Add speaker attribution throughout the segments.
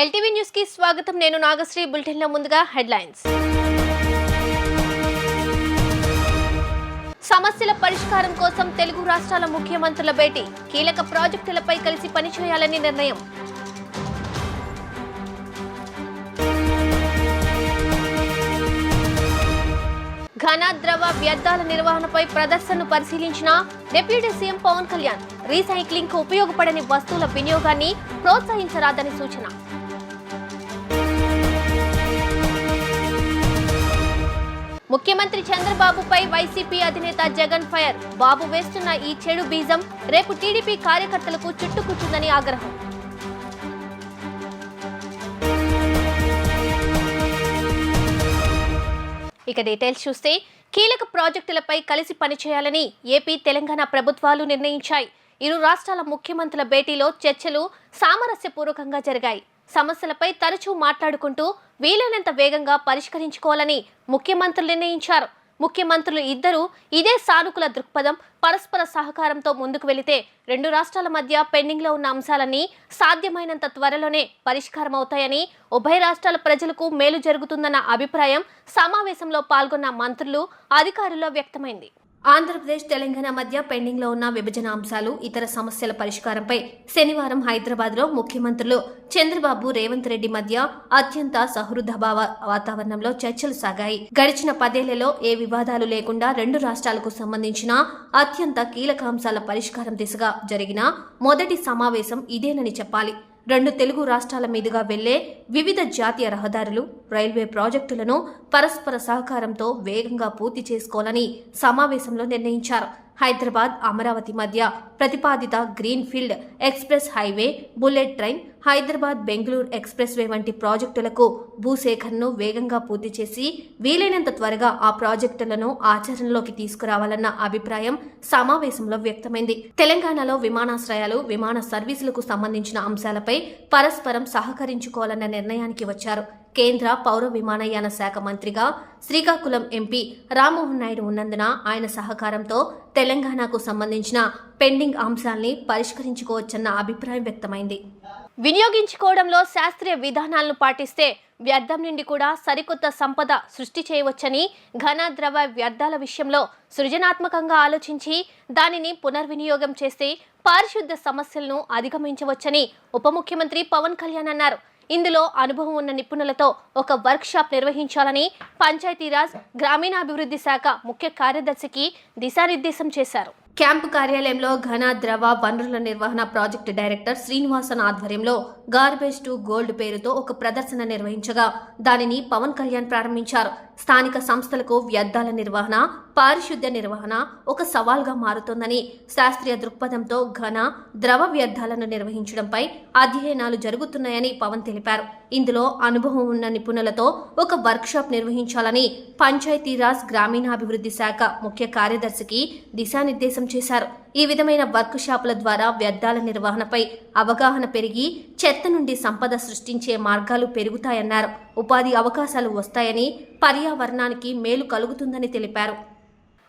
Speaker 1: LTV news కి స్వాగతం. నేను నాగశ్రీ. బులెటిన్ లో ముందుగా హెడ్లైన్స్. సమస్యల పరిష్కారం కోసం తెలుగు రాష్ట్రాల ముఖ్యమంత్రుల భేటీ. కీలక ప్రాజెక్టులపై కలిసి పనిచేయాలని నిర్ణయం. ఘన ద్రవ వ్యర్థాల నిర్వహణపై ప్రదర్శనను పరిశీలించిన deputy CM Pavan Kalyan. Recycling కు ఉపయోగపడని వస్తువుల వినియోగాన్ని ప్రోత్సహించరాదని సూచన. ముఖ్యమంత్రి చంద్రబాబుపై వైసీపీ అధినేత జగన్ ఫైర్. బాబు వేస్తున్న ఈ చెడు బీజం రేపు టీడీపీ కార్యకర్తలకు చుట్టుకుచ్చుందని ఆగ్రహం. ఇక డీటెయిల్స్ చూస్తే, కీలక ప్రాజెక్టులపై కలిసి పనిచేయాలని ఏపీ, తెలంగాణ ప్రభుత్వాలు నిర్ణయించాయి. ఇరు రాష్ట్రాల ముఖ్యమంత్రుల భేటీలో చర్చలు సామరస్యపూర్వకంగా జరిగాయి. సమస్యలపై తరచూ మాట్లాడుకుంటూ వీలైనంత వేగంగా పరిష్కరించుకోవాలని ముఖ్యమంత్రులు నిర్ణయించారు. ముఖ్యమంత్రులు ఇద్దరూ ఇదే సానుకూల దృక్పథం, పరస్పర సహకారంతో ముందుకు వెళితే రెండు రాష్ట్రాల మధ్య పెండింగ్లో ఉన్న అంశాలన్నీ సాధ్యమైనంత త్వరలోనే పరిష్కారం అవుతాయని, ఉభయ రాష్ట్రాల ప్రజలకు మేలు జరుగుతుందన్న అభిప్రాయం సమావేశంలో పాల్గొన్న మంత్రులు, అధికారుల్లో వ్యక్తమైంది. ఆంధ్రప్రదేశ్, తెలంగాణ మధ్య పెండింగ్ లో ఉన్న విభజన అంశాలు, ఇతర సమస్యల పరిష్కారంపై శనివారం హైదరాబాద్ లో ముఖ్యమంత్రులు చంద్రబాబు, రేవంత్ రెడ్డి మధ్య అత్యంత సహృదభావ వాతావరణంలో చర్చలు సాగాయి. గడిచిన 10 ఏళ్లలో ఏ వివాదాలు లేకుండా రెండు రాష్ట్రాలకు సంబంధించిన అత్యంత కీలక అంశాల పరిష్కారం దిశగా జరిగిన మొదటి సమావేశం ఇదేనని చెప్పాలి. రెండు తెలుగు రాష్ట్రాల మీదుగా వెళ్లే వివిధ జాతీయ రహదారులు, రైల్వే ప్రాజెక్టులను పరస్పర సహకారంతో వేగంగా పూర్తి చేసుకోవాలని సమావేశంలో నిర్ణయించారు. హైదరాబాద్, అమరావతి మధ్య ప్రతిపాదిత green field express highway, bullet train, Hyderabad Bengaluru express way వంటి ప్రాజెక్టులకు భూసేకరణను వేగంగా పూర్తి చేసి వీలైనంత త్వరగా ఆ ప్రాజెక్టులను ఆచరణలోకి తీసుకురావాలన్న అభిప్రాయం సమావేశంలో వ్యక్తమైంది. తెలంగాణలో విమానాశ్రయాలు, విమాన సర్వీసులకు సంబంధించిన అంశాలపై పరస్పరం సహకరించుకోవాలన్న నిర్ణయానికి వచ్చారు. కేంద్ర పౌర విమానయాన శాఖ మంత్రిగా శ్రీకాకుళం ఎంపీ రామ్మోహన్ నాయుడు ఉన్నందున ఆయన సహకారంతో తెలంగాణకు సంబంధించిన పెండింగ్ అంశాల్ని పరిష్కరించుకోవచ్చన్న అభిప్రాయం వ్యక్తమైంది. వినియోగించుకోవడంలో శాస్త్రీయ విధానాలను పాటిస్తే వ్యర్థం నుండి కూడా సరికొత్త సంపద సృష్టి చేయవచ్చని, ఘన ద్రవ వ్యర్థాల విషయంలో సృజనాత్మకంగా ఆలోచించి దానిని పునర్వినియోగం చేస్తే పారిశుద్ధ్య సమస్యలను అధిగమించవచ్చని ఉప ముఖ్యమంత్రి పవన్ కళ్యాణ్ అన్నారు. ఇందులో అనుభవం ఉన్న నిపుణులతో ఒక వర్క్ షాప్ నిర్వహించాలని పంచాయతీరాజ్, గ్రామీణాభివృద్ధి శాఖ ముఖ్య కార్యదర్శికి దిశానిర్దేశం చేశారు. క్యాంపు కార్యాలయంలో ఘన ద్రవ వనరుల నిర్వహణ ప్రాజెక్టు డైరెక్టర్ శ్రీనివాసన్ ఆధ్వర్యంలో గార్బేజ్ టు గోల్డ్ పేరుతో ఒక ప్రదర్శన నిర్వహించగా దానిని పవన్ కళ్యాణ్ ప్రారంభించారు. స్థానిక సంస్థలకు వ్యర్థాల నిర్వహణ, పారిశుద్ధ్య నిర్వహణ ఒక సవాల్గా మారుతోందని, శాస్త్రీయ దృక్పథంతో ఘన, ద్రవ వ్యర్థాలను నిర్వహించడంపై అధ్యయనాలు జరుగుతున్నాయని పవన్ తెలిపారు. ఇందులో అనుభవం ఉన్న నిపుణులతో ఒక వర్క్ షాప్ నిర్వహించాలని పంచాయతీరాజ్, గ్రామీణాభివృద్ధి శాఖ ముఖ్య కార్యదర్శికి దిశానిర్దేశం చేశారు. ఈ విధమైన వర్క్ షాపుల ద్వారా వ్యర్థాల నిర్వహణపై అవగాహన పెరిగి చెత్త నుండి సంపద సృష్టించే మార్గాలు పెరుగుతాయన్నారు. ఉపాధి అవకాశాలు వస్తాయని, పర్యావరణానికి మేలు కలుగుతుందని తెలిపారు.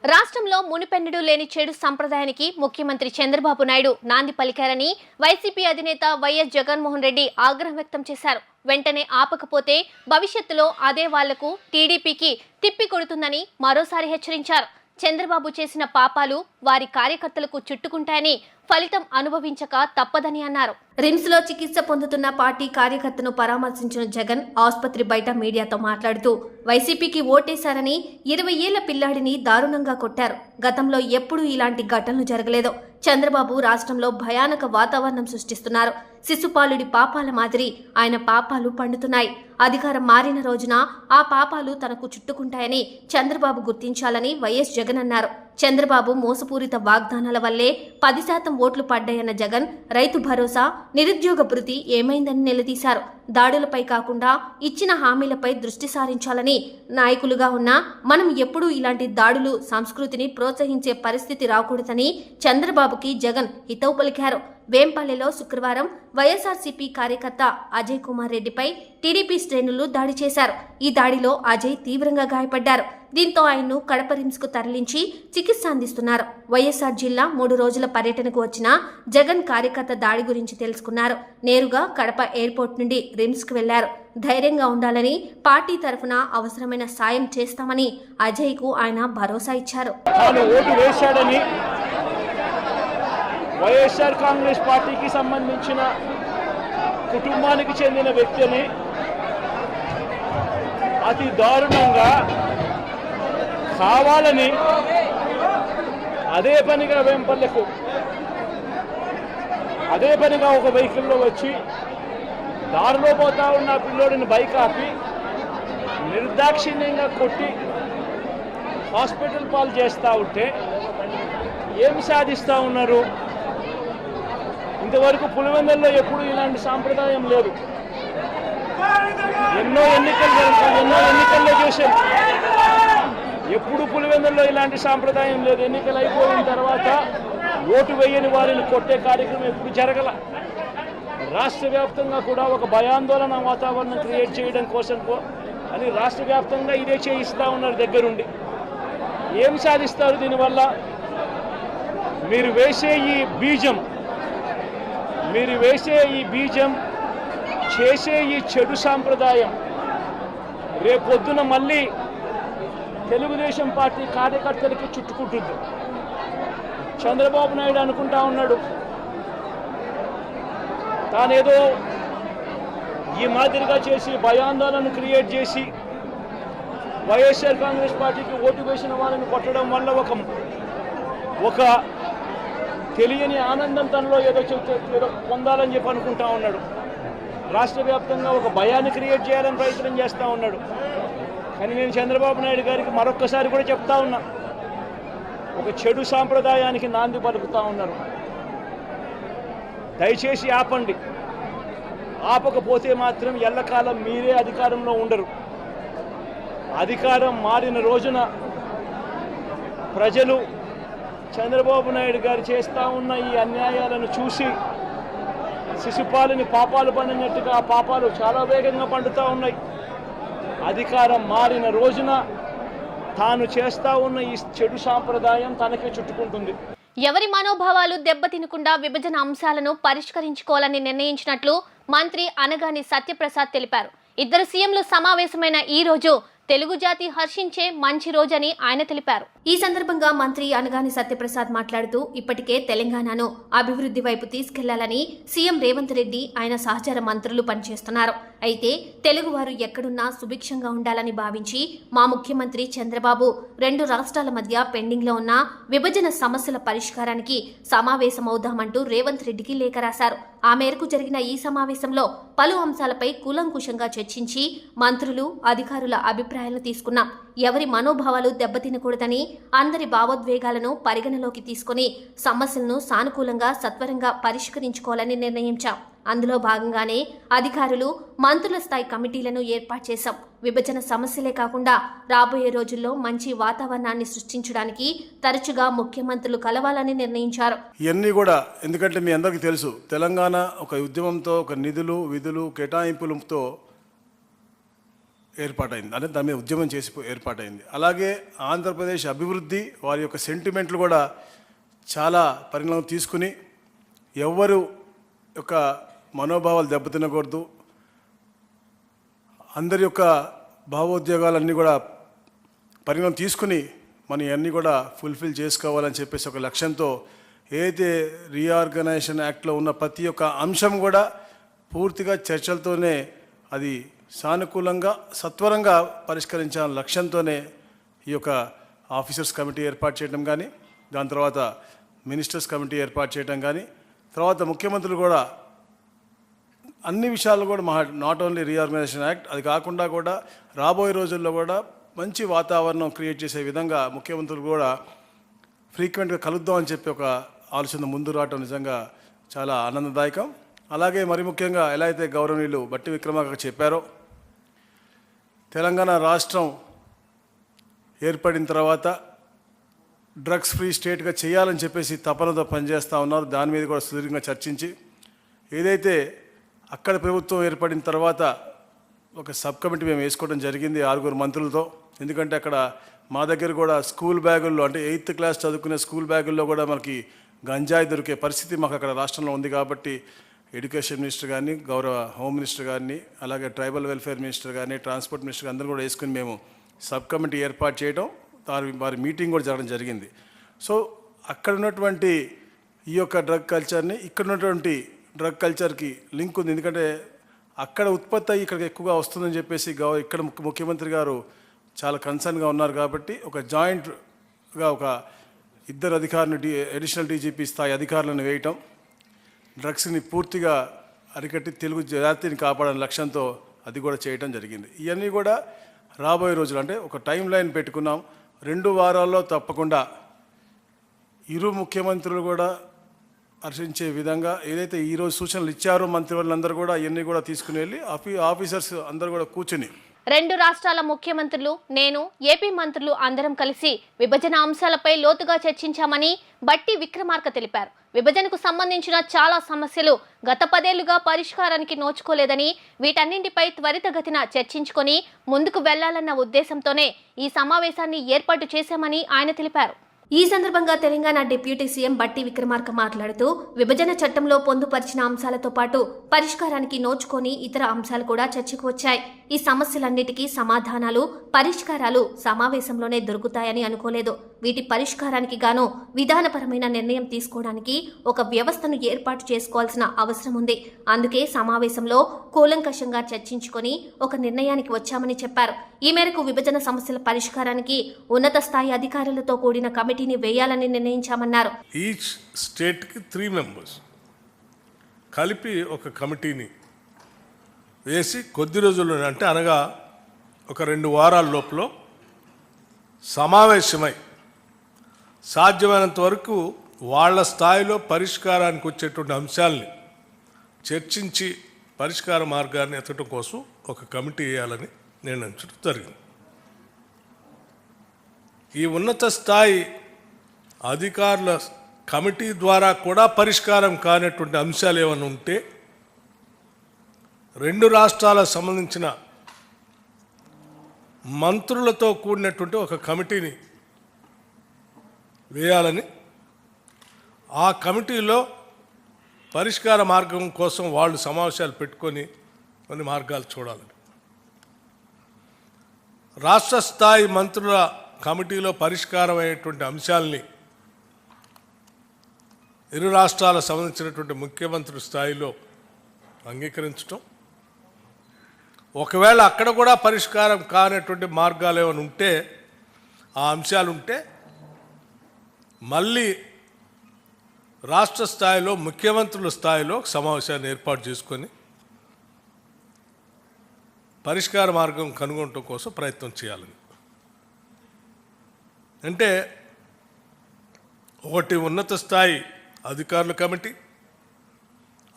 Speaker 1: రాష్ట్రంలో మునిపెన్నడూ లేని చెడు సంప్రదాయానికి ముఖ్యమంత్రి చంద్రబాబు నాయుడు నాంది పలికారని వైసీపీ అధినేత వైఎస్ జగన్మోహన్ రెడ్డి ఆగ్రహం వ్యక్తం చేశారు. వెంటనే ఆపకపోతే భవిష్యత్తులో అదే వాళ్లకు, టీడీపీకి తిప్పి కొడుతుందని మరోసారి హెచ్చరించారు. చంద్రబాబు చేసిన పాపాలు వారి కార్యకర్తలకు చుట్టుకుంటాయని, ఫలితం అనుభవించక తప్పదని అన్నారు. రిమ్స్ లో చికిత్స పొందుతున్న పార్టీ కార్యకర్తను పరామర్శించిన జగన్ ఆసుపత్రి బయట మీడియాతో మాట్లాడుతూ వైసీపీకి ఓటేశారని 20 ఏళ్ల పిల్లాడిని దారుణంగా కొట్టారు. గతంలో ఎప్పుడూ ఇలాంటి ఘటనలు జరగలేదు. చంద్రబాబు రాష్ట్రంలో భయానక వాతావరణం సృష్టిస్తున్నారు. శిశుపాలుడి పాపాల మాదిరి ఆయన పాపాలు పండుతున్నాయి. అధికారం మారిన రోజున ఆ పాపాలు తనకు చుట్టుకుంటాయని చంద్రబాబు గుర్తించాలని వైఎస్ జగన్ అన్నారు. చంద్రబాబు మోసపూరిత వాగ్దానాల వల్లే 10% ఓట్లు పడ్డాయన్న జగన్ రైతు భరోసా, నిరుద్యోగ భృతి ఏమైందని నిలదీశారు. దాడులపై కాకుండా ఇచ్చిన హామీలపై దృష్టి సారించాలని, నాయకులుగా ఉన్న మనం ఎప్పుడూ ఇలాంటి దాడులు, సంస్కృతిని ప్రోత్సహించే పరిస్థితి రాకూడదని చంద్రబాబుకి జగన్ హితవు పలికారు. వేంపల్లిలో శుక్రవారం వైఎస్ఆర్సీపీ కార్యకర్త అజయ్ కుమార్ రెడ్డిపై టీడీపీ శ్రేణులు దాడి చేశారు. ఈ దాడిలో అజయ్ తీవ్రంగా గాయపడ్డారు. దీంతో ఆయన్ను కడప రిమ్స్కు తరలించి చికిత్స అందిస్తున్నారు. వైఎస్ఆర్ జిల్లా 3 రోజుల పర్యటనకు వచ్చిన జగన్ కార్యకర్త దాడి గురించి తెలుసుకున్నారు. నేరుగా కడప ఎయిర్పోర్ట్ నుండి రిమ్స్కు వెళ్లారు. ధైర్యంగా ఉండాలని, పార్టీ తరఫున అవసరమైన సాయం చేస్తామని అజయ్కు ఆయన భరోసా ఇచ్చారు.
Speaker 2: వైఎస్ఆర్ కాంగ్రెస్ పార్టీకి సంబంధించిన కుటుంబానికి చెందిన వ్యక్తిని అతి దారుణంగా కావాలని అదే పనిగా ఒక వెహికల్లో వచ్చి దారిలో పోతా ఉన్న పిల్లోడిని బైక్ ఆపి నిర్దాక్షిణ్యంగా కొట్టి హాస్పిటల్ పాలు చేస్తూ ఉంటే ఏం సాధిస్తూ ఉన్నారు? ఇంతవరకు పులివెందుల్లో ఎప్పుడు ఇలాంటి సాంప్రదాయం లేదు. ఎన్నో ఎన్నికల్లో చేశారు. ఎప్పుడు పులివెందుల్లో ఇలాంటి సాంప్రదాయం లేదు. ఎన్నికలు అయిపోయిన తర్వాత ఓటు వేయని వారిని కొట్టే కార్యక్రమం ఎప్పుడు జరగల. రాష్ట్ర వ్యాప్తంగా కూడా ఒక భయాందోళన వాతావరణం క్రియేట్ చేయడం కోసం అని రాష్ట్ర వ్యాప్తంగా ఇదే చేయిస్తూ ఉన్నారు దగ్గరుండి. ఏం సాధిస్తారు దీనివల్ల? మీరు వేసే ఈ బీజం చేసే ఈ చెడు సాంప్రదాయం రేపొద్దున మళ్ళీ తెలుగుదేశం పార్టీ కార్యకర్తలకి చుట్టుకుంటుంది. చంద్రబాబు నాయుడు అనుకుంటా ఉన్నాడు తానేదో ఈ మాదిరిగా చేసి భయాందోళన క్రియేట్ చేసి వైఎస్ఆర్ కాంగ్రెస్ పార్టీకి ఓటు వేసిన వాళ్ళని కొట్టడం వల్ల ఒక తెలియని ఆనందం తనలో ఏదో పొందాలని చెప్పి అనుకుంటా ఉన్నాడు. రాష్ట్ర వ్యాప్తంగా ఒక భయాన్ని క్రియేట్ చేయాలని ప్రయత్నం చేస్తూ ఉన్నాడు. కానీ నేను చంద్రబాబు నాయుడు గారికి మరొక్కసారి కూడా చెప్తా ఉన్నా, ఒక చెడు సాంప్రదాయానికి నాంది పలుకుతూ ఉన్నారు. దయచేసి ఆపండి. ఆపకపోతే మాత్రం ఎల్లకాలం మీరే అధికారంలో ఉండరు. అధికారం మారిన రోజున ప్రజలు చంద్రబాబు నాయుడు గారు చేస్తూ ఉన్న ఈ అన్యాయాలను చూసి శిశుపాలని పాపాలు పండినట్టుగా ఆ పాపాలు చాలా వేగంగా పండుతూ ఉన్నాయి. అధికారం మారిన రోజున తాను చేస్తూ ఉన్న ఈ చెడు సాంప్రదాయం తనకే చుట్టుకుంటుంది.
Speaker 1: ఎవరి మనోభావాలు దెబ్బతినకుండా విభజన అంశాలను పరిష్కరించుకోవాలని నిర్ణయించినట్లు మంత్రి అనగాని సత్యప్రసాద్ తెలిపారు. ఇద్దరు సీఎంలు సమావేశమైన ఈ రోజు తెలుగు జాతి హర్షించే మంచి రోజని ఆయన తెలిపారు. ఈ సందర్భంగా మంత్రి అనగాని సత్యప్రసాద్ మాట్లాడుతూ ఇప్పటికే తెలంగాణను అభివృద్ధి వైపు తీసుకెళ్లాలని సీఎం రేవంత్ రెడ్డి ఆయన సహచర మంత్రులు పనిచేస్తున్నారు. అయితే తెలుగువారు ఎక్కడున్నా సుభిక్షంగా ఉండాలని భావించి మా ముఖ్యమంత్రి చంద్రబాబు 2 రాష్ట్రాల మధ్య పెండింగ్లో ఉన్న విభజన సమస్యల పరిష్కారానికి సమావేశమవుదామంటూ రేవంత్ రెడ్డికి లేఖ రాశారు. ఆ మేరకు జరిగిన ఈ సమావేశంలో పలు అంశాలపై కూలంకుషంగా చర్చించి మంత్రులు, అధికారుల అభిప్రాయాలను తీసుకున్నాం. ఎవరి మనోభావాలు దెబ్బతినకూడదని, అందరి భావోద్వేగాలను పరిగణలోకి తీసుకుని సమస్యలను సానుకూలంగా సత్వరంగా పరిష్కరించుకోవాలని నిర్ణయించాం. అందులో భాగంగానే అధికారులు, మంత్రుల స్థాయి కమిటీలను ఏర్పాటు చేశాం. విభజన సమస్యలే కాకుండా రాబోయే రోజుల్లో మంచి వాతావరణాన్ని సృష్టించడానికి తరచుగా ముఖ్యమంత్రులు కలవాలని నిర్ణయించారు.
Speaker 3: ఇవన్నీ కూడా ఎందుకంటే మీ అందరికీ తెలుసు, తెలంగాణ ఒక ఉద్యమంతో, ఒక నిధులు విధులు కేటాయింపులతో ఏర్పాటైంది. అంటే దాని మీద ఉద్యమం చేసి ఏర్పాటైంది. అలాగే ఆంధ్రప్రదేశ్ అభివృద్ధి, వారి యొక్క సెంటిమెంట్లు కూడా చాలా పరిణామం తీసుకుని ఎవరు యొక్క మనోభావాలు దెబ్బతినకూడదు, అందరి యొక్క భావోద్వేగాలన్నీ కూడా పరిణామం తీసుకుని మనం ఇవన్నీ కూడా ఫుల్ఫిల్ చేసుకోవాలని చెప్పేసి ఒక లక్ష్యంతో ఏదైతే రీఆర్గనైజేషన్ యాక్ట్లో ఉన్న ప్రతి ఒక్క అంశం కూడా పూర్తిగా చర్చలతోనే అది సానుకూలంగా సత్వరంగా పరిష్కరించాలనే లక్ష్యంతోనే ఈ యొక్క ఆఫీసర్స్ కమిటీ ఏర్పాటు చేయడం కానీ, దాని తర్వాత మినిస్టర్స్ కమిటీ ఏర్పాటు చేయడం కానీ, తర్వాత ముఖ్యమంత్రులు కూడా అన్ని విషయాలు కూడా నాట్ ఓన్లీ రీఆర్గనైజేషన్ యాక్ట్, అది కాకుండా కూడా రాబోయే రోజుల్లో కూడా మంచి వాతావరణం క్రియేట్ చేసే విధంగా ముఖ్యమంత్రులు కూడా ఫ్రీక్వెంట్గా కలుద్దామని చెప్పి ఒక ఆలోచన ముందు రావటం నిజంగా చాలా ఆనందదాయకం. అలాగే మరి ముఖ్యంగా ఎలా అయితే గౌరవనీయులు బట్టి విక్రమార్క చెప్పారో, తెలంగాణ రాష్ట్రం ఏర్పడిన తర్వాత డ్రగ్స్ ఫ్రీ స్టేట్గా చేయాలని చెప్పేసి తపనతో పనిచేస్తూ ఉన్నారు. దాని మీద కూడా సుదీర్ఘంగా చర్చించి ఏదైతే అక్కడ ప్రభుత్వం ఏర్పడిన తర్వాత ఒక సబ్ కమిటీ మేము వేసుకోవడం జరిగింది 6 మంత్రులతో. ఎందుకంటే అక్కడ మా దగ్గర కూడా స్కూల్ బ్యాగుల్లో అంటే 8th క్లాస్ చదువుకునే స్కూల్ బ్యాగుల్లో కూడా మనకి గంజాయి దొరికే పరిస్థితి మాకు అక్కడ రాష్ట్రంలో ఉంది. కాబట్టి ఎడ్యుకేషన్ మినిస్టర్ కానీ, గౌరవ హోమ్ మినిస్టర్ కానీ, అలాగే ట్రైబల్ వెల్ఫేర్ మినిస్టర్ కానీ, ట్రాన్స్పోర్ట్ మినిస్టర్ అందరూ కూడా వేసుకుని మేము సబ్ కమిటీ ఏర్పాటు చేయడం, వారి మీటింగ్ కూడా జరగడం జరిగింది. సో అక్కడ ఉన్నటువంటి ఈ యొక్క డ్రగ్ కల్చర్ని ఇక్కడ ఉన్నటువంటి డ్రగ్ కల్చర్కి లింక్ ఉంది. ఎందుకంటే అక్కడ ఉత్పత్తి అయ్యి ఇక్కడికి ఎక్కువగా వస్తుందని చెప్పేసి ఇక్కడ ముఖ్యమంత్రి గారు చాలా కన్సర్న్గా ఉన్నారు. కాబట్టి ఒక జాయింట్గా ఒక 2 అధికారులను అడిషనల్ డీజీపీ స్థాయి అధికారులను వేయటం, డ్రగ్స్ని పూర్తిగా అరికట్టి తెలుగు జాతిని కాపాడాలని లక్ష్యంతో అది కూడా చేయటం జరిగింది. ఇవన్నీ కూడా రాబోయే రోజులు అంటే ఒక టైం లైన్ పెట్టుకున్నాం. 2 వారాల్లో తప్పకుండా ఇరు ముఖ్యమంత్రులు కూడా హర్షించే విధంగా ఏదైతే ఈరోజు సూచనలు ఇచ్చారో మంత్రివర్యులందరూ కూడా ఇవన్నీ కూడా తీసుకుని వెళ్ళి ఆఫీసర్స్ అందరూ కూడా కూర్చుని
Speaker 1: 2 రాష్ట్రాల ముఖ్యమంత్రులు, నేను, ఏపీ మంత్రులు అందరం కలిసి విభజన అంశాలపై లోతుగా చర్చించామని బట్టి విక్రమార్క తెలిపారు. విభజనకు సంబంధించిన చాలా సమస్యలు గత 10 ఏళ్లుగా పరిష్కారానికి నోచుకోలేదని, వీటన్నింటిపై త్వరితగతిన చర్చించుకొని ముందుకు వెళ్లాలన్న ఉద్దేశంతోనే ఈ సమావేశాన్ని ఏర్పాటు చేశామని ఆయన తెలిపారు. ఈ సందర్భంగా తెలంగాణ డిప్యూటీ సీఎం బట్టి విక్రమార్క మాట్లాడుతూ విభజన చట్టంలో పొందుపరిచిన అంశాలతో పాటు పరిష్కారానికి నోచుకొని ఇతర అంశాలు కూడా చర్చకు వచ్చాయి. ఈ సమస్యలన్నిటికీ సమాధానాలు, పరిష్కారాలు సమావేశంలోనే దొరుకుతాయని అనుకోలేదు. వీటి పరిష్కారానికి గాను విధానపరమైన నిర్ణయం తీసుకోవడానికి ఒక వ్యవస్థను ఏర్పాటు చేసుకోవాల్సిన అవసరం ఉంది. అందుకే సమావేశంలో కూలంకషంగా చర్చించుకొని ఒక నిర్ణయానికి వచ్చామని చెప్పారు. ఈ మేరకు విభజన సమస్యల పరిష్కారానికి ఉన్నత స్థాయి అధికారులతో కూడిన కమిటీని వేయాలని నిర్ణయించామన్నారు.
Speaker 4: ఈచ్ స్టేట్కి 3 మెంబర్స్ కలిపి ఒక కమిటీని వేసి కొద్ది రోజుల్లో అంటే అనగా ఒక 2 వారాల లోపల సమావేశమై సాధ్యమైనంత వరకు వాళ్ళ స్థాయిలో పరిష్కారానికి వచ్చేటువంటి అంశాలని చర్చించి పరిష్కార మార్గాన్ని ఎత్తడం కోసం ఒక కమిటీ వేయాలని నిర్ణయించడం జరిగింది. ఈ ఉన్నత స్థాయి అధికారుల కమిటీ ద్వారా కూడా పరిష్కారం కానటువంటి అంశాలు ఏమైనా ఉంటే 2 రాష్ట్రాలకు సంబంధించిన మంత్రులతో కూడినటువంటి ఒక కమిటీని వేయాలని, ఆ కమిటీలో పరిష్కార మార్గం కోసం వాళ్ళు సమావేశాలు పెట్టుకొని కొన్ని మార్గాలు చూడాలని, రాష్ట్ర స్థాయి మంత్రుల కమిటీలో పరిష్కారం అయ్యేటువంటి అంశాలని ఇరు రాష్ట్రాలకు సంబంధించినటువంటి ముఖ్యమంత్రి స్థాయిలో అంగీకరించడం, ఒకవేళ అక్కడ కూడా పరిష్కారం కానటువంటి మార్గాలు ఏమైనా ఉంటే, ఆ అంశాలు ఉంటే మళ్ళీ రాష్ట్ర స్థాయిలో ముఖ్యమంత్రుల స్థాయిలో సమావేశాన్ని ఏర్పాటు చేసుకొని పరిష్కార మార్గం కనుగొనడం కోసం ప్రయత్నం చేయాలని. అంటే ఒకటి ఉన్నత స్థాయి అధికారుల కమిటీ,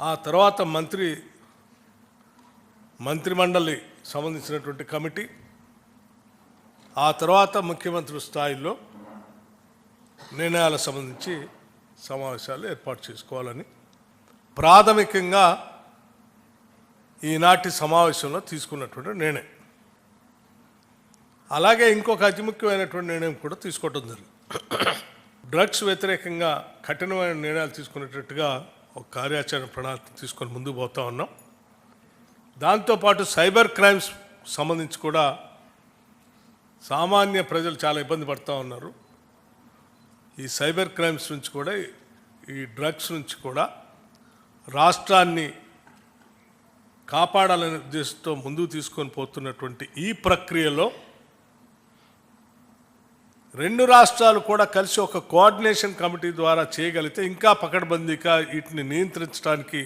Speaker 4: ఆ తర్వాత మంత్రిమండలి సంబంధించినటువంటి కమిటీ, ఆ తర్వాత ముఖ్యమంత్రి స్థాయిలో నిర్ణయాలకు సంబంధించి సమావేశాలు ఏర్పాటు చేసుకోవాలని ప్రాథమికంగా ఈనాటి సమావేశంలో తీసుకున్నటువంటి నిర్ణయం. అలాగే ఇంకొక అతి ముఖ్యమైనటువంటి నిర్ణయం కూడా తీసుకోవడం జరిగింది. డ్రగ్స్ వ్యతిరేకంగా కఠినమైన నిర్ణయాలు తీసుకునేటట్టుగా ఒక కార్యాచరణ ప్రణాళిక తీసుకొని ముందుకు పోతా ఉన్నాం. దాంతోపాటు సైబర్ క్రైమ్స్ సంబంధించి కూడా సామాన్య ప్రజలు చాలా ఇబ్బంది పడుతూ ఉన్నారు. ఈ సైబర్ క్రైమ్స్ నుంచి కూడా, ఈ డ్రగ్స్ నుంచి కూడా రాష్ట్రాన్ని కాపాడాలనే ఉద్దేశంతో ముందుకు తీసుకొని పోతున్నటువంటి ఈ ప్రక్రియలో 2 రాష్ట్రాలు కూడా కలిసి ఒక కోఆర్డినేషన్ కమిటీ ద్వారా చేయగలిగితే ఇంకా పకడ్బందీగా వీటిని నియంత్రించడానికి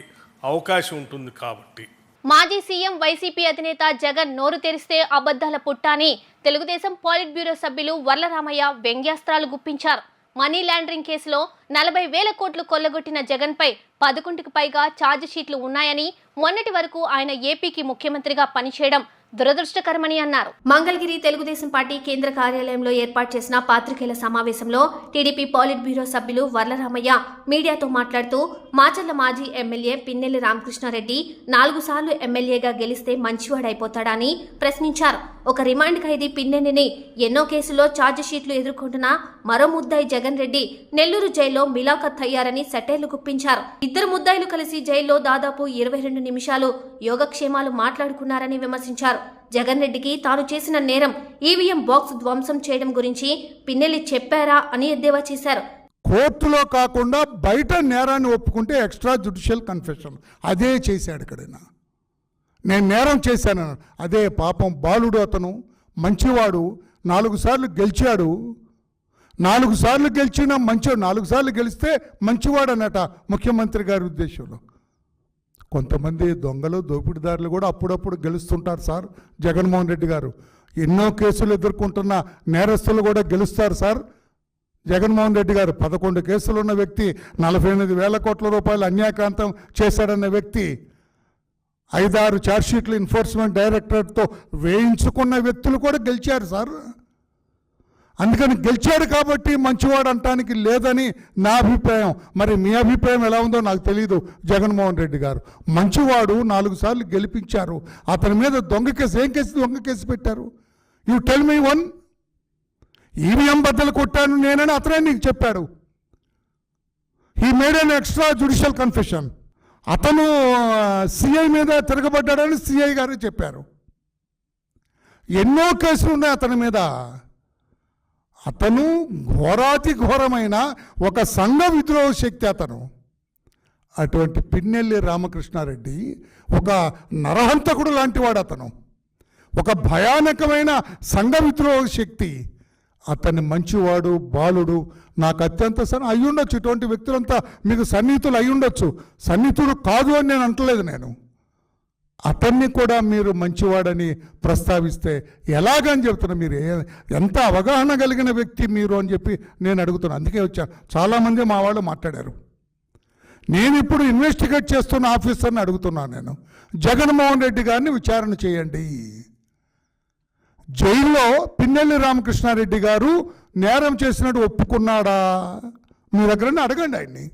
Speaker 4: అవకాశం ఉంటుంది. కాబట్టి
Speaker 1: మాజీ సీఎం వైసీపీ అధినేత జగన్ నోరు తెరిస్తే అబద్ధాల పుట్టాని తెలుగుదేశం పాలిట్ బ్యూరో సభ్యులు వర్లరామయ్య వ్యంగ్యాస్త్రాలు గుప్పించారు. మనీ లాండరింగ్ కేసులో 40,000 కోట్లు కొల్లగొట్టిన జగన్పై 11కి పైగా ఛార్జ్ షీట్లు ఉన్నాయని, మొన్నటి వరకు ఆయన ఏపీకి ముఖ్యమంత్రిగా పనిచేయడం దురదృష్టకరమని అన్నారు. మంగళగిరి తెలుగుదేశం పార్టీ కేంద్ర కార్యాలయంలో ఏర్పాటు చేసిన పాత్రికేయుల సమావేశంలో టీడీపీ పాలిట్ బ్యూరో సభ్యులు వర్లరామయ్య మీడియాతో మాట్లాడుతూ మాచర్ల మాజీ ఎమ్మెల్యే పిన్నెల్లి రామకృష్ణారెడ్డి 4 సార్లు ఎమ్మెల్యేగా గెలిస్తే మంచివాడైపోతాడని ప్రశ్నించారు. ఒక రిమాండ్ ఖైదీ పిన్నెల్లిని ఎన్నో కేసుల్లో ఛార్జిషీట్లు ఎదుర్కొంటున్న మరో ముద్దాయి జగన్ రెడ్డి నెల్లూరు జైల్లో మిలాఖత్ అయ్యారని సెటైర్లు గుప్పించారు. ఇద్దరు ముద్దాయిలు కలిసి జైల్లో దాదాపు 22 నిమిషాలు యోగక్షేమాలు మాట్లాడుకున్నారని విమర్శించారు. జగన్ రెడ్డికి తాను చేసిన నేరం ఈవీఎం బాక్స్ ధ్వంసం చేయడం గురించి పిన్నెల్లి చెప్పారా అని ఎద్దేవా చేశారు.
Speaker 5: కోర్టులో కాకుండా బయట నేరాన్ని ఒప్పుకుంటే ఎక్స్ట్రా జ్యుడిషియల్ కన్ఫెషన్ అదే చేశాడు. ఎక్కడైనా నేను నేరం చేశాను, అదే పాపం బాలుడు, అతను మంచివాడు, 4 సార్లు గెలిచాడు. 4 సార్లు గెలిచిన మంచివాడు, 4 సార్లు గెలిస్తే మంచివాడు అన్నట ముఖ్యమంత్రి గారి ఉద్దేశంలో. కొంతమంది దొంగలు దోపిడీదారులు కూడా అప్పుడప్పుడు గెలుస్తుంటారు సార్. జగన్మోహన్ రెడ్డి గారు ఎన్నో కేసులు ఎదుర్కొంటున్న నేరస్తులు కూడా గెలుస్తారు సార్. జగన్మోహన్ రెడ్డి గారు 11 కేసులు ఉన్న వ్యక్తి, 48,000 కోట్ల రూపాయలు అన్యాయకాంతం చేశాడన్న వ్యక్తి, 5-6 ఛార్జ్షీట్లు ఎన్ఫోర్స్మెంట్ డైరెక్టరేట్తో వేయించుకున్న వ్యక్తులు కూడా గెలిచారు సార్. అందుకని గెలిచాడు కాబట్టి మంచివాడు అంటానికి లేదని నా అభిప్రాయం. మరి మీ అభిప్రాయం ఎలా ఉందో నాకు తెలియదు. జగన్మోహన్ రెడ్డి గారు మంచివాడు, 4 సార్లు గెలిపించారు. అతని మీద దొంగ కేసు, ఏం కేసు దొంగ కేసు పెట్టారు? You tell me one. EVM బద్దలు కొట్టాను నేనని అతనే నీకు చెప్పాడు. He made an extra judicial confession. అతను సిఐ మీద తిరగబడ్డాడని సిఐ గారు చెప్పారు. ఎన్నో కేసులు ఉన్నాయి అతని మీద. అతను ఘోరాతి ఘోరమైన ఒక సంఘ విద్రోహ శక్తి అతను. అటువంటి పిన్నెల్లి రామకృష్ణారెడ్డి ఒక నరహంతకుడు లాంటివాడు. అతను ఒక భయానకమైన సంఘ విద్రోహ శక్తి. అతన్ని మంచివాడు, బాలుడు, నాకు అత్యంత అయ్యుండొచ్చు. ఇటువంటి వ్యక్తులంతా మీకు సన్నిహితులు అయ్యుండొచ్చు. సన్నిహితుడు కాదు అని నేను అంటలేదు. నేను అతన్ని కూడా మీరు మంచివాడని ప్రస్తావిస్తే ఎలాగని చెప్తున్నా. మీరు ఎంత అవగాహన కలిగిన వ్యక్తి మీరు అని చెప్పి నేను అడుగుతున్నాను. అందుకే వచ్చా. చాలామంది మా వాళ్ళు మాట్లాడారు. నేను ఇప్పుడు ఇన్వెస్టిగేట్ చేస్తున్న ఆఫీసర్ని అడుగుతున్నాను. నేను జగన్మోహన్ రెడ్డి గారిని విచారణ చేయండి. జైల్లో పిన్నెల్లి రామకృష్ణారెడ్డి గారు నేరం చేసినట్టు ఒప్పుకున్నాడా? మీ దగ్గరనే అడగండి, ఆయన్ని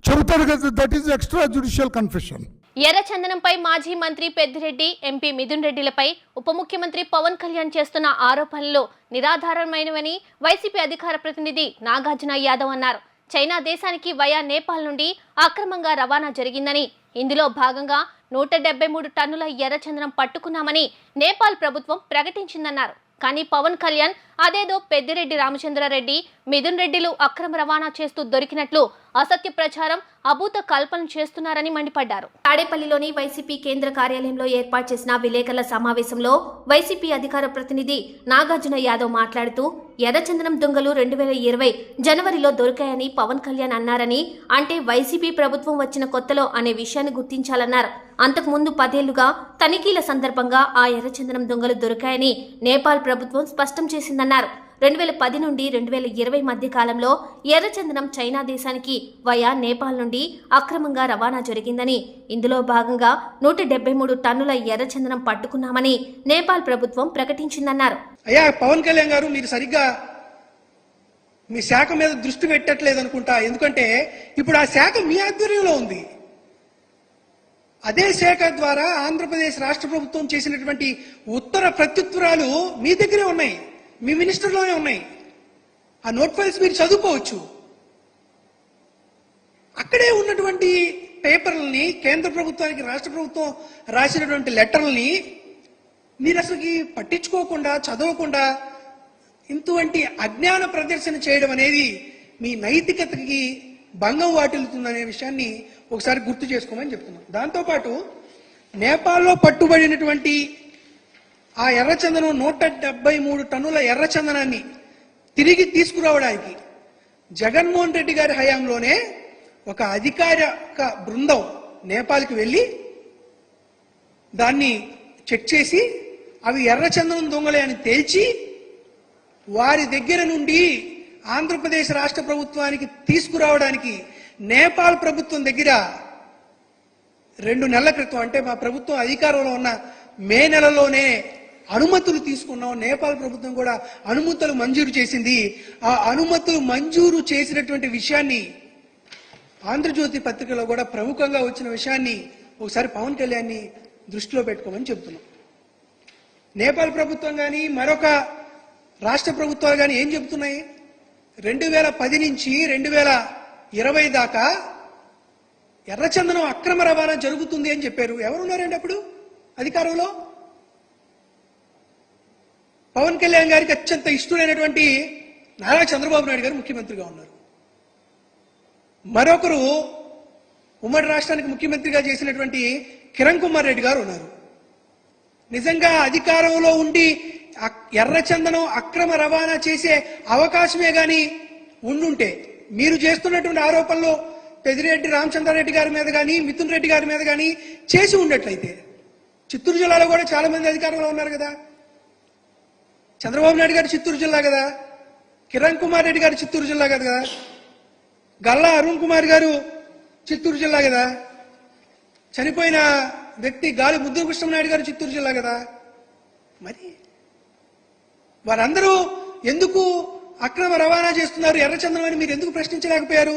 Speaker 5: చెబుతాడు కదా. That is extra judicial confession.
Speaker 1: ఎర్రచందనంపై మాజీ మంత్రి పెద్దిరెడ్డి, ఎంపీ మిథున్ రెడ్డిలపై ఉప ముఖ్యమంత్రి పవన్ కళ్యాణ్ చేస్తున్న ఆరోపణలు నిరాధారమైనవని వైసీపీ అధికార ప్రతినిధి నాగార్జున యాదవ్ అన్నారు. చైనా దేశానికి వయా నేపాల్ నుండి అక్రమంగా రవాణా జరిగిందని, ఇందులో భాగంగా 173 టన్నుల ఎర్రచందనం పట్టుకున్నామని నేపాల్ ప్రభుత్వం ప్రకటించిందన్నారు. కానీ పవన్ కళ్యాణ్ అదేదో పెద్దిరెడ్డి రామచంద్రారెడ్డి, మిథున్ రెడ్డిలు అక్రమ రవాణా చేస్తూ దొరికినట్లు అసత్య ప్రచారం, అభూత కల్పన చేస్తున్నారని మండిపడ్డారు. తాడేపల్లిలోని వైసీపీ కేంద్ర కార్యాలయంలో ఏర్పాటు చేసిన విలేకరుల సమావేశంలో వైసీపీ అధికార ప్రతినిధి నాగార్జున యాదవ్ మాట్లాడుతూ, ఎర్రచందనం దొంగలు 2020 జనవరిలో దొరికాయని పవన్ కళ్యాణ్ అన్నారని, అంటే వైసీపీ ప్రభుత్వం వచ్చిన కొత్తలో అనే విషయాన్ని గుర్తించాలన్నారు. అంతకుముందు 10 ఏళ్లుగా తనిఖీల సందర్భంగా ఆ ఎర్రచందనం దొంగలు దొరికాయని నేపాల్ ప్రభుత్వం స్పష్టం చేసిందన్నారు. 2010 నుండి 2020 మధ్య కాలంలో ఎర్రచందనం చైనా దేశానికి వయా నేపాల్ నుండి అక్రమంగా రవాణా జరిగిందని, ఇందులో భాగంగా 173 టన్నుల ఎర్రచందనం పట్టుకున్నామని నేపాల్ ప్రభుత్వం ప్రకటించిందన్నారు.
Speaker 6: అయ్యా పవన్ కళ్యాణ్ గారు, మీరు సరిగ్గా మీ శాఖ మీద దృష్టి పెట్టట్లేదు అనుకుంటా. ఎందుకంటే ఇప్పుడు ఆ శాఖ మీ ఆధ్వర్యంలో ఉంది. అదే శాఖ ద్వారా ఆంధ్రప్రదేశ్ రాష్ట్ర ప్రభుత్వం చేసినటువంటి ఉత్తర ప్రత్యుత్తరాలు మీ దగ్గరే ఉన్నాయి, మీ మినిస్టర్లోనే ఉన్నాయి. ఆ నోట్ ఫైల్స్ మీరు చదువుకోవచ్చు. అక్కడే ఉన్నటువంటి పేపర్లని, కేంద్ర ప్రభుత్వానికి రాష్ట్ర ప్రభుత్వం రాసినటువంటి లెటర్లని మీరు అసలుకి పట్టించుకోకుండా, చదవకుండా ఇంటువంటి అజ్ఞాన ప్రదర్శన చేయడం అనేది మీ నైతికతకి భంగం వాటిల్లుతుందనే విషయాన్ని ఒకసారి గుర్తు చేసుకోమని చెప్తున్నాం. దాంతోపాటు నేపాల్లో పట్టుబడినటువంటి ఆ ఎర్రచందనం 173 టన్నుల ఎర్రచందనాన్ని తిరిగి తీసుకురావడానికి జగన్మోహన్ రెడ్డి గారి హయాంలోనే ఒక అధికారిక బృందం నేపాల్కి వెళ్ళి దాన్ని చెక్ చేసి అవి ఎర్రచందనం దొంగలే అని తేల్చి వారి దగ్గర నుండి ఆంధ్రప్రదేశ్ రాష్ట్ర ప్రభుత్వానికి తీసుకురావడానికి నేపాల్ ప్రభుత్వం దగ్గర 2 నెలల క్రితం, అంటే మా ప్రభుత్వం అధికారంలో ఉన్న మే నెలలోనే అనుమతులు తీసుకున్నాం. నేపాల్ ప్రభుత్వం కూడా అనుమతులు మంజూరు చేసింది. ఆ అనుమతులు మంజూరు చేసినటువంటి విషయాన్ని ఆంధ్రజ్యోతి పత్రికలో కూడా ప్రముఖంగా వచ్చిన విషయాన్ని ఒకసారి పవన్ కళ్యాణ్ని దృష్టిలో పెట్టుకోమని చెప్తున్నాం. నేపాల్ ప్రభుత్వం కానీ మరొక రాష్ట్ర ప్రభుత్వాలు కానీ ఏం చెబుతున్నాయి? 2010 నుంచి 2020 దాకా ఎర్రచందనం అక్రమ రవాణా జరుగుతుంది అని చెప్పారు. ఎవరున్నారండి అప్పుడు అధికారంలో? పవన్ కళ్యాణ్ గారికి అత్యంత ఇష్టమైనటువంటి నారా చంద్రబాబు నాయుడు గారు ముఖ్యమంత్రిగా ఉన్నారు. మరొకరు ఉమ్మడి రాష్ట్రానికి ముఖ్యమంత్రిగా చేసినటువంటి కిరణ్ కుమార్ రెడ్డి గారు ఉన్నారు. నిజంగా అధికారంలో ఉండి ఎర్రచందనం అక్రమ రవాణా చేసే అవకాశమే గాని ఉండుంటే, మీరు చేస్తున్నటువంటి ఆరోపణలు పెద్దిరెడ్డి రామచంద్రారెడ్డి గారి మీద కానీ మిథున్ రెడ్డి గారి మీద కానీ చేసి ఉండేట్లయితే, చిత్తూరు జిల్లాలో కూడా చాలా మంది అధికారంలో ఉన్నారు కదా. చంద్రబాబు నాయుడు గారు చిత్తూరు జిల్లా కదా, కిరణ్ కుమార్ రెడ్డి గారు చిత్తూరు జిల్లా కదా, గల్లా అరుణ్ కుమార్ గారు చిత్తూరు జిల్లా కదా, చనిపోయిన వ్యక్తి గాలి ముద్దు కృష్ణనాయుడు గారు చిత్తూరు జిల్లా కదా. మరి వారందరూ ఎందుకు అక్రమ రవాణా చేస్తున్నారు ఎర్రచందనం అని మీరు ఎందుకు ప్రశ్నించలేకపోయారు?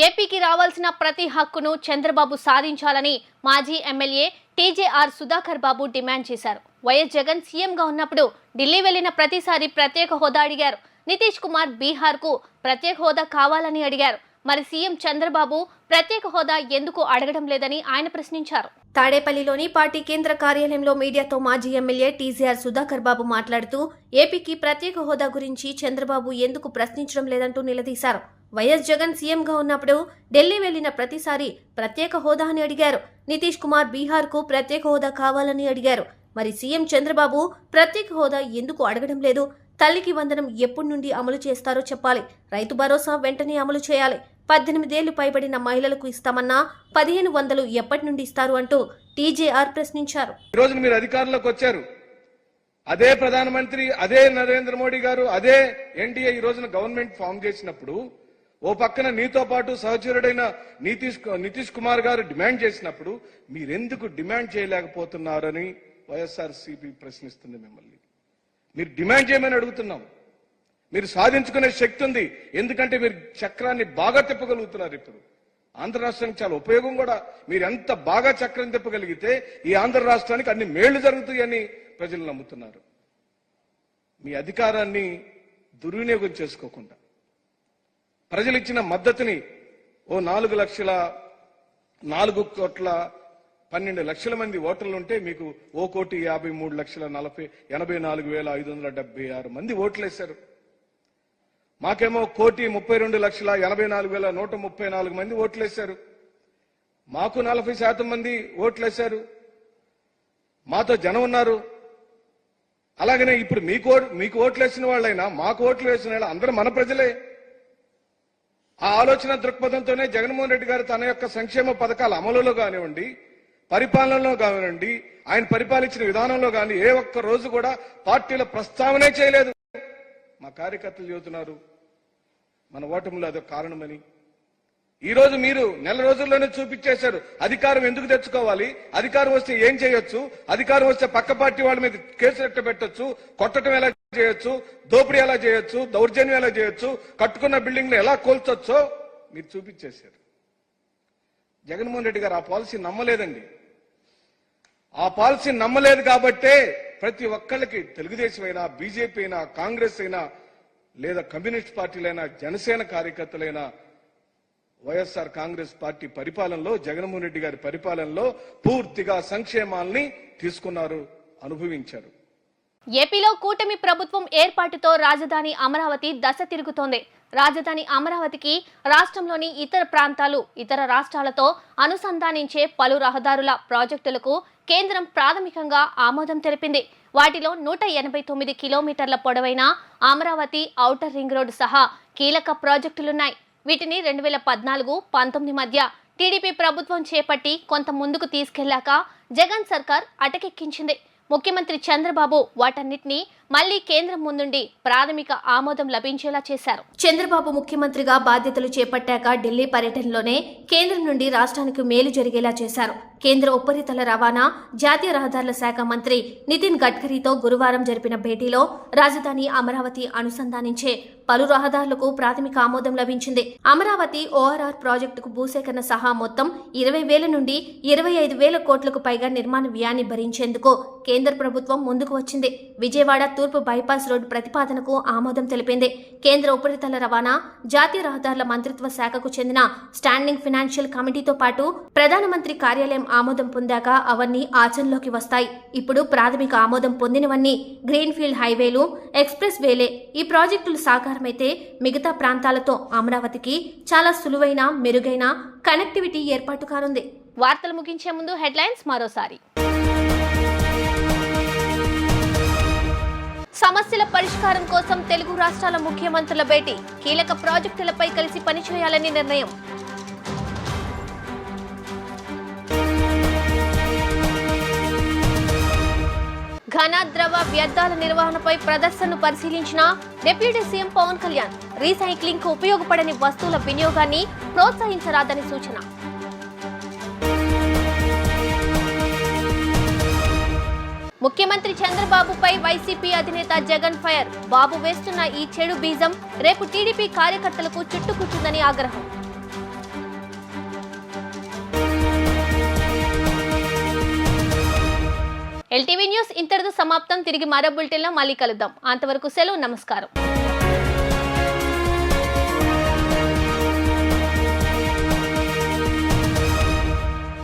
Speaker 1: ఏపీకి రావాల్సిన ప్రతి హక్కును చంద్రబాబు సాధించాలని మాజీ ఎమ్మెల్యే టీజేఆర్ సుధాకర్ బాబు డిమాండ్ చేశారు. వైఎస్ జగన్ సీఎంగా ఉన్నప్పుడు ఢిల్లీ వెళ్లిన ప్రతిసారి ప్రత్యేక హోదా అడిగారు. నితీష్ కుమార్ బీహార్కు ప్రత్యేక హోదా కావాలని అడిగారు. మరి సీఎం చంద్రబాబు ప్రత్యేక హోదా ఎందుకు అడగడం లేదని ఆయన ప్రశ్నించారు. తాడేపల్లిలోని పార్టీ కేంద్ర కార్యాలయంలో మీడియాతో మాజీ ఎమ్మెల్యే టీజీఆర్ సుధాకర్ బాబు మాట్లాడుతూ ఏపీకి ప్రత్యేక హోదా గురించి చంద్రబాబు ఎందుకు ప్రశ్నించడం లేదంటూ నిలదీశారు. వైఎస్ జగన్ సీఎంగా ఉన్నప్పుడు ఢిల్లీ వెళ్లిన ప్రతిసారి ప్రత్యేక హోదా అని అడిగారు. నితీష్ కుమార్ బీహార్కు ప్రత్యేక హోదా కావాలని అడిగారు. మరి సీఎం చంద్రబాబు ప్రత్యేక హోదా ఎందుకు అడగడం లేదు? తల్లికి వందనం ఎప్పటి నుండి అమలు చేస్తారో చెప్పాలి. రైతు భరోసా వెంటనే అమలు చేయాలి. 18 ఏళ్లు పైబడిన మహిళలకు ఇస్తామన్నా 1500 ఎప్పటి నుండి ఇస్తారు అంటూ టీజేఆర్ ప్రశ్నించారు.
Speaker 7: ఈ రోజు మీరు అధికారంలోకి వచ్చారు. అదే ప్రధానమంత్రి, అదే నరేంద్ర మోడీ గారు, అదే ఎన్డీఏ ఈ రోజున గవర్నమెంట్ ఫామ్ చేసినప్పుడు ఓ పక్కన నీతో పాటు సహచరుడైన నితీష్ కుమార్ గారు డిమాండ్ చేసినప్పుడు మీరెందుకు డిమాండ్ చేయలేకపోతున్నారని వైఎస్ఆర్సీపీ ప్రశ్నిస్తుంది మిమ్మల్ని. మీరు డిమాండ్ చేయమని అడుగుతున్నాం. మీరు సాధించుకునే శక్తి ఉంది. ఎందుకంటే మీరు చక్రాన్ని బాగా తిప్పగలుగుతున్నారు. ఇప్పుడు ఆంధ్ర రాష్ట్రానికి చాలా ఉపయోగం కూడా. మీరు ఎంత బాగా చక్రం తిప్పగలిగితే ఈ ఆంధ్ర రాష్ట్రానికి అన్ని మేళ్లు జరుగుతాయని ప్రజలు నమ్ముతున్నారు. మీ అధికారాన్ని దుర్వినియోగం చేసుకోకుండా ప్రజలు ఇచ్చిన మద్దతుని ఓ 4,12,00,000 మంది ఓటర్లు ఉంటే మీకు 1,53,84,576 మంది ఓట్లేశారు. మాకేమో 1,32,84,134 మంది ఓట్లేశారు. మాకు 40% మంది ఓట్లేశారు. మాతో జనం ఉన్నారు. అలాగనే ఇప్పుడు మీకు ఓట్లేసిన వాళ్ళైనా మాకు ఓట్లు వేసిన వాళ్ళు అందరూ మన ప్రజలే. ఆ ఆలోచన దృక్పథంతోనే జగన్మోహన్ రెడ్డి గారు తన యొక్క సంక్షేమ పథకాల అమలులో కానివ్వండి, పరిపాలనలో కానివ్వండి, ఆయన పరిపాలించిన విధానంలో కానీ ఏ ఒక్క రోజు కూడా పార్టీల ప్రస్తావనే చేయలేదు. మా కార్యకర్తలు చెబుతున్నారు మన ఓటమిలో అదొక కారణమని. ఈ రోజు మీరు నెల రోజుల్లోనే చూపించేశారు అధికారం ఎందుకు తెచ్చుకోవాలి, అధికారం వస్తే ఏం చేయొచ్చు, అధికారం వస్తే పక్క పార్టీ వాళ్ళ మీద కేసులు ఎట్ట పెట్టొచ్చు, కొట్టడం ఎలా చేయొచ్చు, దోపిడీ ఎలా చేయొచ్చు, దౌర్జన్యం ఎలా చేయొచ్చు, కట్టుకున్న బిల్డింగ్ ఎలా కోల్చొచ్చో మీరు చూపించేశారు. జగన్మోహన్ రెడ్డి గారు ఆ పాలసీ నమ్మలేదండి. ఆ పాలసీ నమ్మలేదు కాబట్టే ప్రతి ఒక్కళ్ళకి తెలుగుదేశం అయినా, బీజేపీ అయినా, కాంగ్రెస్ అయినా, లేదా కమ్యూనిస్ట్ పార్టీలైనా, జనసేన కార్యకర్తలైనా వైఎస్ఆర్ కాంగ్రెస్ పార్టీ పరిపాలనలో, జగన్మోహన్ రెడ్డి గారి పరిపాలనలో పూర్తిగా సంక్షేమాల్ని తీసుకున్నారు, అనుభవించారు.
Speaker 1: ఏపీలో కూటమి ప్రభుత్వం ఏర్పాటుతో రాజధాని అమరావతి దశ తిరుగుతోంది. రాజధాని అమరావతికి రాష్ట్రంలోని ఇతర ప్రాంతాలు, ఇతర రాష్ట్రాలతో అనుసంధానించే పలు రహదారుల ప్రాజెక్టులకు కేంద్రం ప్రాథమికంగా ఆమోదం తెలిపింది. వాటిలో 189 కిలోమీటర్ల పొడవైన అమరావతి ఔటర్ రింగ్ రోడ్డు సహా కీలక ప్రాజెక్టులున్నాయి. వీటిని 2014-19 మధ్య టీడీపీ ప్రభుత్వం చేపట్టి కొంత ముందుకు తీసుకెళ్లాక జగన్ సర్కార్ అటకెక్కించింది. ముఖ్యమంత్రి చంద్రబాబు వాటన్నిటినీ మళ్లీ కేంద్రం ముందుండి ప్రాథమిక ఆమోదం లభించేలా చేశారు. చంద్రబాబు ముఖ్యమంత్రిగా బాధ్యతలు చేపట్టాక ఢిల్లీ పర్యటనలోనే కేంద్రం నుండి రాష్ట్రానికి మేలు జరిగేలా చేశారు. కేంద్ర ఉపరితల రవాణా, జాతీయ రహదారుల శాఖ మంత్రి నితిన్ గడ్కరీతో గురువారం జరిపిన భేటీలో రాజధాని అమరావతి అనుసంధానించే పలు రహదారులకు ప్రాథమిక ఆమోదం లభించింది. అమరావతి ఓఆర్ఆర్ ప్రాజెక్టుకు భూసేకరణ సహా మొత్తం 20,000 నుండి 25,000 కోట్లకు పైగా నిర్మాణ వ్యయాన్ని భరించేందుకు కేంద్ర ప్రభుత్వం ముందుకు వచ్చింది. విజయవాడ తూర్పు బైపాస్ రోడ్డు ప్రతిపాదనకు ఆమోదం తెలిపింది. కేంద్ర ఉపరితల రవాణా, జాతీయ రహదారుల మంత్రిత్వ శాఖకు చెందిన స్టాండింగ్ ఫైనాన్షియల్ కమిటీతో పాటు ప్రధానమంత్రి కార్యాలయం ఆమోదం పొందాక అవన్నీ ఆచరణలోకి వస్తాయి. ఇప్పుడు ప్రాథమిక ఆమోదం పొందినవన్నీ గ్రీన్ఫీల్డ్ హైవేలు, ఎక్స్ప్రెస్ వేలే. ఈ ప్రాజెక్టులు సాకారమైతే మిగతా ప్రాంతాలతో అమరావతికి చాలా సులువైన, మెరుగైన కనెక్టివిటీ ఏర్పాటు కానుంది. వార్తలు ముగించే ముందు హెడ్లైన్స్ మరోసారి. సమస్యల పరిష్కారం కోసం తెలుగు రాష్ట్రాల ముఖ్యమంత్రుల భేటీ. కీలక ప్రాజెక్టులపై కలిసి పనిచేయాలని నిర్ణయం. ఘన, ద్రవ వ్యర్థాల నిర్వహణపై ప్రదర్శనను పరిశీలించిన deputy CM Pavan Kalyan. Recycling కు ఉపయోగపడని వస్తువుల వినియోగాన్ని ప్రోత్సహించరాదని సూచన. ముఖ్యమంత్రి చంద్రబాబుపై వైసీపీ అధినేత జగన్ ఫైర్. బాబు వేస్తున్న ఈ చెడు బీజం రేపు టీడీపీ కార్యకర్తలకు చుట్టుకుంటుందని ఆగ్రహం. ఎల్టీవీ న్యూస్ ఇంతటితో సమాప్తం. తిరిగి మరో బులెటిన్లో మళ్ళీ కలుద్దాం. అంతవరకు సెలవు, నమస్కారం.